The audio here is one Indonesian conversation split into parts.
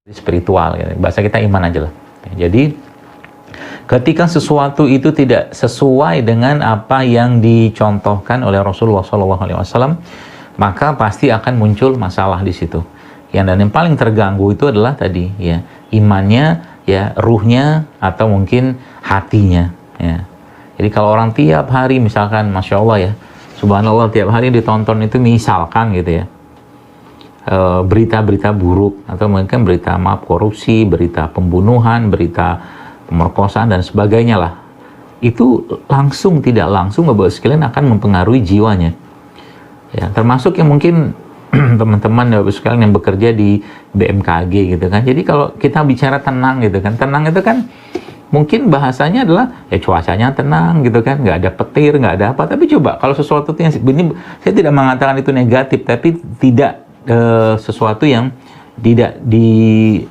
spiritual, ya. Bahasa kita iman aja lah. Jadi ketika sesuatu itu tidak sesuai dengan apa yang dicontohkan oleh Rasulullah SAW, maka pasti akan muncul masalah di situ. Dan yang paling terganggu itu adalah tadi, ya, imannya, ya, ruhnya, atau mungkin hatinya. Ya. Jadi kalau orang tiap hari misalkan, masya Allah ya, subhanallah, tiap hari ditonton itu misalkan gitu ya, berita-berita buruk, atau mungkin berita korupsi, berita pembunuhan, berita pemerkosaan dan sebagainya lah, itu langsung tidak langsung Bapak sekalian akan mempengaruhi jiwanya, ya, termasuk yang mungkin teman-teman Bapak sekalian yang bekerja di BMKG gitu kan. Jadi kalau kita bicara tenang gitu kan, tenang itu kan mungkin bahasanya adalah ya cuacanya tenang gitu kan, nggak ada petir, nggak ada apa. Tapi coba kalau sesuatu yang ini, saya tidak mengatakan itu negatif, tapi tidak sesuatu yang tidak di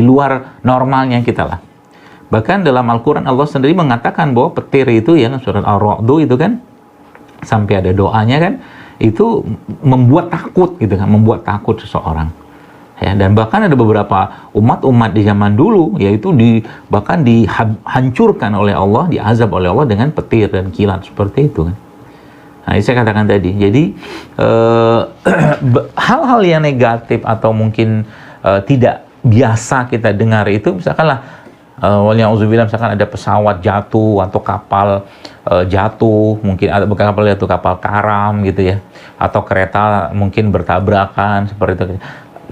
luar normalnya kita lah. Bahkan dalam Al-Quran Allah sendiri mengatakan bahwa petir itu, ya, surat Ar-Ra'd itu kan sampai ada doanya kan, itu membuat takut gitu kan, membuat takut seseorang. Ya, dan bahkan ada beberapa umat di zaman dulu, yaitu bahkan dihancurkan oleh Allah, diazab oleh Allah dengan petir dan kilat seperti itu kan. Nah, saya katakan tadi, jadi hal-hal yang negatif atau mungkin tidak biasa kita dengar itu, misalkanlah waliyauzubillah, misalkan ada pesawat jatuh atau kapal jatuh, mungkin ada kapal jatuh, kapal karam gitu ya, atau kereta mungkin bertabrakan seperti itu.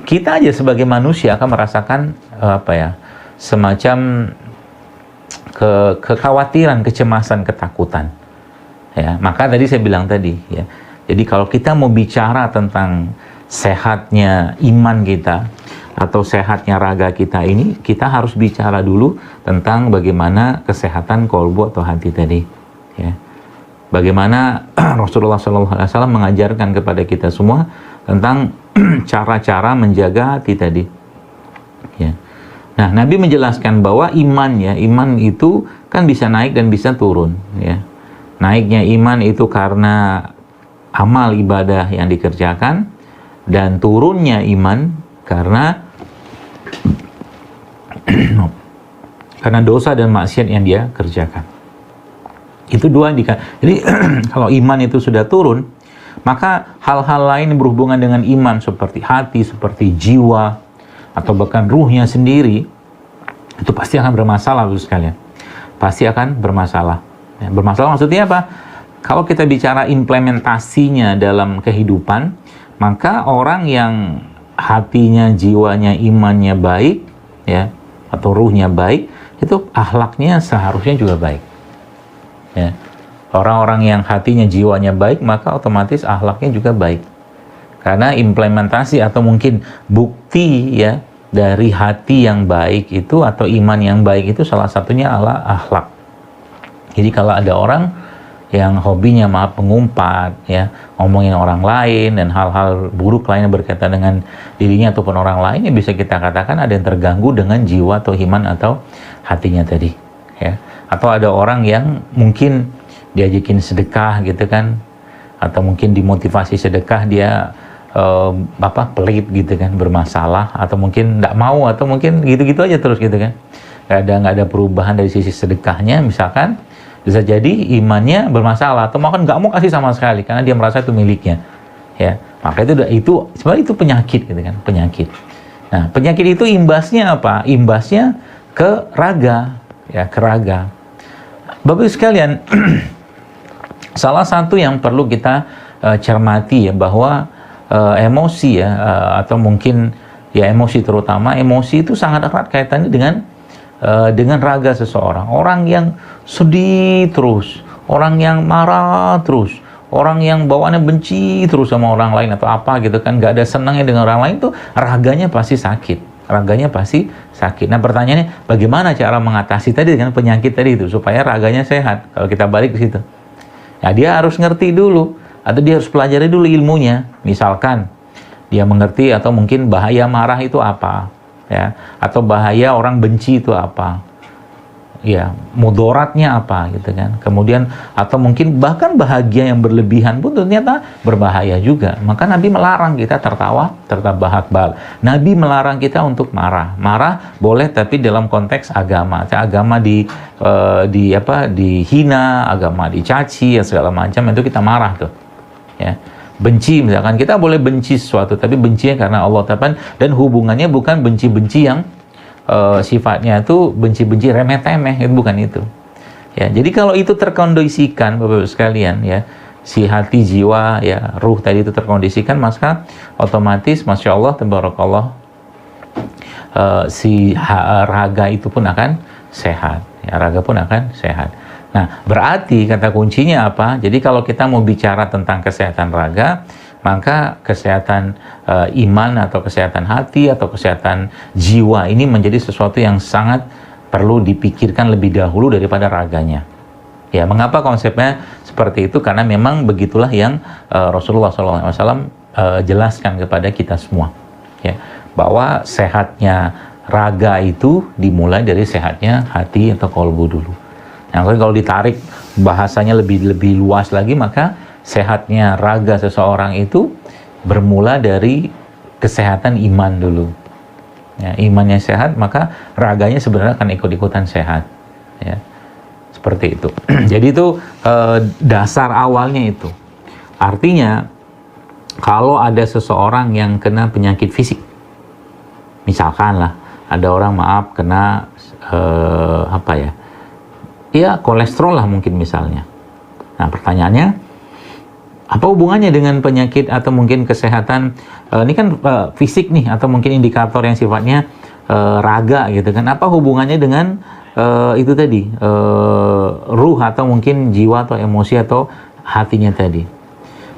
Kita aja sebagai manusia akan merasakan semacam kekhawatiran, kecemasan, ketakutan. Ya, maka tadi saya bilang tadi, ya. Jadi kalau kita mau bicara tentang sehatnya iman kita atau sehatnya raga kita ini, kita harus bicara dulu tentang bagaimana kesehatan kolbu atau hati tadi. Ya. Bagaimana Rasulullah SAW mengajarkan kepada kita semua tentang cara-cara menjaga hati tadi. Ya. Nah, Nabi menjelaskan bahwa iman itu kan bisa naik dan bisa turun. Ya. Naiknya iman itu karena amal ibadah yang dikerjakan, dan turunnya iman karena dosa dan maksiat yang dia kerjakan. Itu dua indikasi. Jadi kalau iman itu sudah turun, maka hal-hal lain yang berhubungan dengan iman seperti hati, seperti jiwa, atau bahkan ruhnya sendiri, itu pasti akan bermasalah, Bapak sekalian. Pasti akan bermasalah. Ya, bermasalah maksudnya apa? Kalau kita bicara implementasinya dalam kehidupan, maka orang yang hatinya, jiwanya, imannya baik, ya, atau ruhnya baik, itu akhlaknya seharusnya juga baik. Ya. Orang-orang yang hatinya, jiwanya baik, maka otomatis akhlaknya juga baik. Karena implementasi atau mungkin bukti, ya, dari hati yang baik itu atau iman yang baik itu salah satunya adalah akhlak. Jadi kalau ada orang yang hobinya pengumpat, ya, ngomongin orang lain dan hal-hal buruk lainnya berkaitan dengan dirinya ataupun orang lain, ya bisa kita katakan ada yang terganggu dengan jiwa atau iman atau hatinya tadi, ya. Atau ada orang yang mungkin diajakin sedekah gitu kan, atau mungkin dimotivasi sedekah dia pelit gitu kan, bermasalah, atau mungkin tidak mau, atau mungkin gitu-gitu aja terus gitu kan, nggak ada perubahan dari sisi sedekahnya misalkan. Bisa jadi imannya bermasalah, atau bahkan nggak mau kasih sama sekali karena dia merasa itu miliknya, ya. Maka itu sebenarnya itu penyakit gitu kan, penyakit. Nah, penyakit itu imbasnya apa? Imbasnya ke raga, ya, ke raga. Bapak sekalian, salah satu yang perlu kita cermati, ya, bahwa emosi, ya, atau mungkin ya emosi, terutama emosi itu sangat erat kaitannya dengan raga seseorang. Orang yang sedih terus, orang yang marah terus, orang yang bawaannya benci terus sama orang lain atau apa gitu kan, nggak ada senangnya dengan orang lain, tuh raganya pasti sakit. Raganya pasti sakit. Nah, pertanyaannya bagaimana cara mengatasi tadi dengan penyakit tadi itu supaya raganya sehat? Kalau kita balik ke situ, ya, dia harus ngerti dulu, atau dia harus pelajari dulu ilmunya. Misalkan dia mengerti atau mungkin bahaya marah itu apa, ya, atau bahaya orang benci itu apa, ya mudaratnya apa gitu kan. Kemudian atau mungkin bahkan bahagia yang berlebihan pun ternyata berbahaya juga. Maka Nabi melarang kita tertawa, terbahak-bahak. Nabi melarang kita untuk marah. Marah boleh tapi dalam konteks agama. Agama dihina, agama dicaci, ya segala macam itu kita marah tuh. Ya. Benci misalkan kita boleh benci sesuatu tapi bencinya karena Allah dan hubungannya bukan benci-benci yang sifatnya itu benci-benci remeh-temeh, itu bukan itu. Ya, jadi kalau itu terkondisikan Bapak-Ibu sekalian ya, si hati, jiwa, ya, ruh tadi itu terkondisikan, maka otomatis Masya Allah, tabarakallah, raga itu pun akan sehat. Ya, raga pun akan sehat. Nah, berarti kata kuncinya apa? Jadi kalau kita mau bicara tentang kesehatan raga, maka kesehatan iman atau kesehatan hati atau kesehatan jiwa ini menjadi sesuatu yang sangat perlu dipikirkan lebih dahulu daripada raganya. Ya, mengapa konsepnya seperti itu? Karena memang begitulah yang Rasulullah SAW jelaskan kepada kita semua. Ya, bahwa sehatnya raga itu dimulai dari sehatnya hati atau kolbu dulu. Nah, kalau ditarik bahasanya lebih luas lagi, maka sehatnya raga seseorang itu bermula dari kesehatan iman dulu. Ya, imannya sehat, maka raganya sebenarnya akan ikut-ikutan sehat. Ya, seperti itu. Jadi itu dasar awalnya itu. Artinya, kalau ada seseorang yang kena penyakit fisik, misalkan lah, ada orang kena kolesterol lah mungkin misalnya. Nah, pertanyaannya, apa hubungannya dengan penyakit atau mungkin kesehatan? Ini kan fisik nih, atau mungkin indikator yang sifatnya raga gitu kan. Apa hubungannya dengan itu tadi, ruh atau mungkin jiwa atau emosi atau hatinya tadi?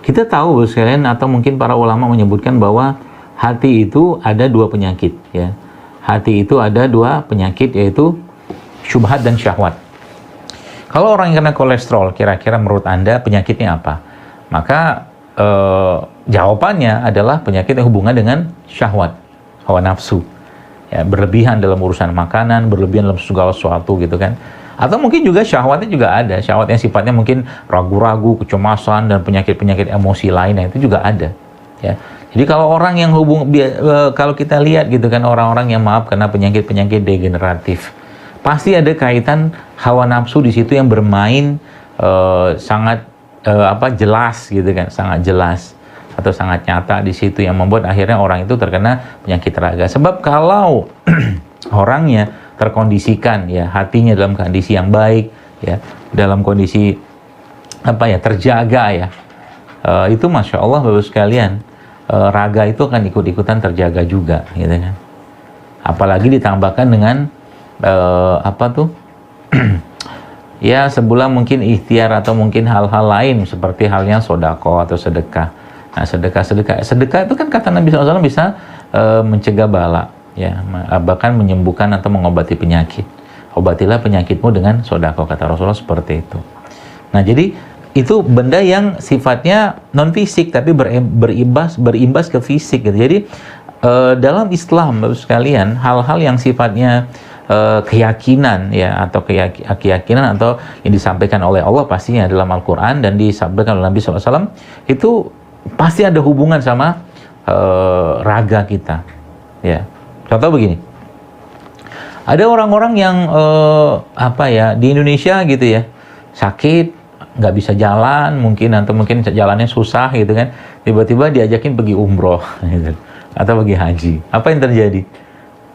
Kita tahu Bapak sekalian, atau mungkin para ulama menyebutkan bahwa hati itu ada dua penyakit ya. Hati itu ada dua penyakit, yaitu syubhat dan syahwat. Kalau orang yang kena kolesterol, kira-kira menurut Anda penyakitnya apa? Maka jawabannya adalah penyakit yang hubungan dengan syahwat, hawa nafsu. Ya, berlebihan dalam urusan makanan, berlebihan dalam segala sesuatu gitu kan. Atau mungkin juga syahwatnya juga ada, syahwat yang sifatnya mungkin ragu-ragu, kecemasan, dan penyakit-penyakit emosi lainnya itu juga ada. Ya. Jadi kalau orang yang kalau kita lihat gitu kan, orang-orang yang kena penyakit-penyakit degeneratif, pasti ada kaitan hawa nafsu di situ yang bermain sangat jelas gitu kan, sangat jelas atau sangat nyata di situ, yang membuat akhirnya orang itu terkena penyakit raga. Sebab kalau orangnya terkondisikan ya, hatinya dalam kondisi yang baik ya, dalam kondisi terjaga ya, itu Masya Allah Bapak sekalian, raga itu akan ikut-ikutan terjaga juga gitu kan. Apalagi ditambahkan dengan ya sebulan mungkin ikhtiar atau mungkin hal-hal lain seperti halnya sodako atau sedekah. Nah, sedekah itu kan kata Nabi SAW bisa mencegah bala ya, bahkan menyembuhkan atau mengobati penyakit. Obatilah penyakitmu dengan sodako, kata Rasulullah seperti itu. Nah, jadi itu benda yang sifatnya non fisik tapi berimbas ke fisik gitu. Jadi dalam Islam Bapak sekalian, hal-hal yang sifatnya keyakinan ya, atau keyakinan atau yang disampaikan oleh Allah pastinya dalam Al-Quran dan disampaikan oleh Nabi SAW, itu pasti ada hubungan sama raga kita ya. Contoh begini, ada orang-orang yang di Indonesia gitu ya, sakit, nggak bisa jalan mungkin, atau mungkin jalannya susah gitu kan, tiba-tiba diajakin pergi umroh gitu, atau pergi haji. Apa yang terjadi?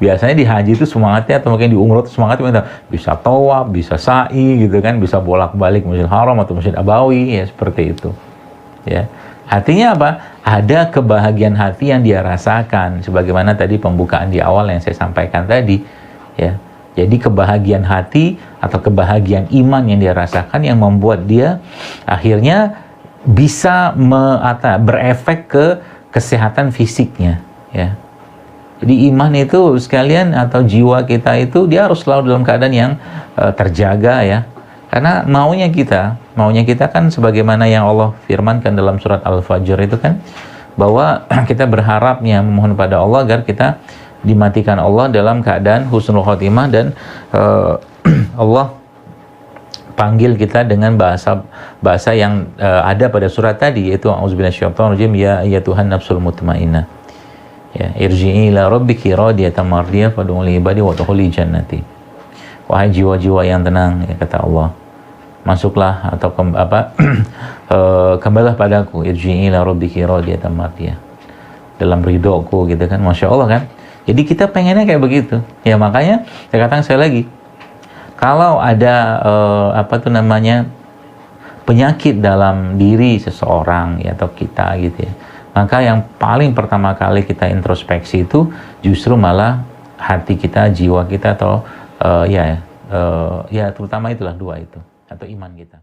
Biasanya di haji itu semangatnya, atau mungkin di umroh itu semangatnya bisa tawaf, bisa sa'i gitu kan, bisa bolak-balik Masjidil Haram atau Masjid Nabawi ya, seperti itu ya. Artinya apa? Ada kebahagiaan hati yang dia rasakan, sebagaimana tadi pembukaan di awal yang saya sampaikan tadi ya. Jadi kebahagiaan hati atau kebahagiaan iman yang dia rasakan yang membuat dia akhirnya bisa berefek ke kesehatan fisiknya ya. Jadi iman itu sekalian, atau jiwa kita itu, dia harus selalu dalam keadaan yang terjaga ya. Karena maunya kita kan sebagaimana yang Allah firmankan dalam surat Al-Fajr itu kan, bahwa kita berharapnya memohon pada Allah agar kita dimatikan Allah dalam keadaan husnul khotimah dan Allah panggil kita dengan bahasa yang ada pada surat tadi, yaitu auzubillahiminasyaitonirrajim, ya Tuhan nafsul mutmainnah, ya irji'i ila rabbiki radiyatan mardiyah fad'u li ibadi wa tuhuli jannati. Wahai jiwa-jiwa yang tenang, ya kata Allah, masuklah atau kembalilah padaku, irji'i ila rabbiki radiyatan mardiyah, dalam ridhoku, gitu kan. Masya Allah kan. Jadi kita pengennya kayak begitu. Ya makanya saya katakan sekali lagi, kalau ada penyakit dalam diri seseorang, ya, atau kita gitu ya, maka yang paling pertama kali kita introspeksi itu justru malah hati kita, jiwa kita, atau terutama itulah dua itu, atau iman kita.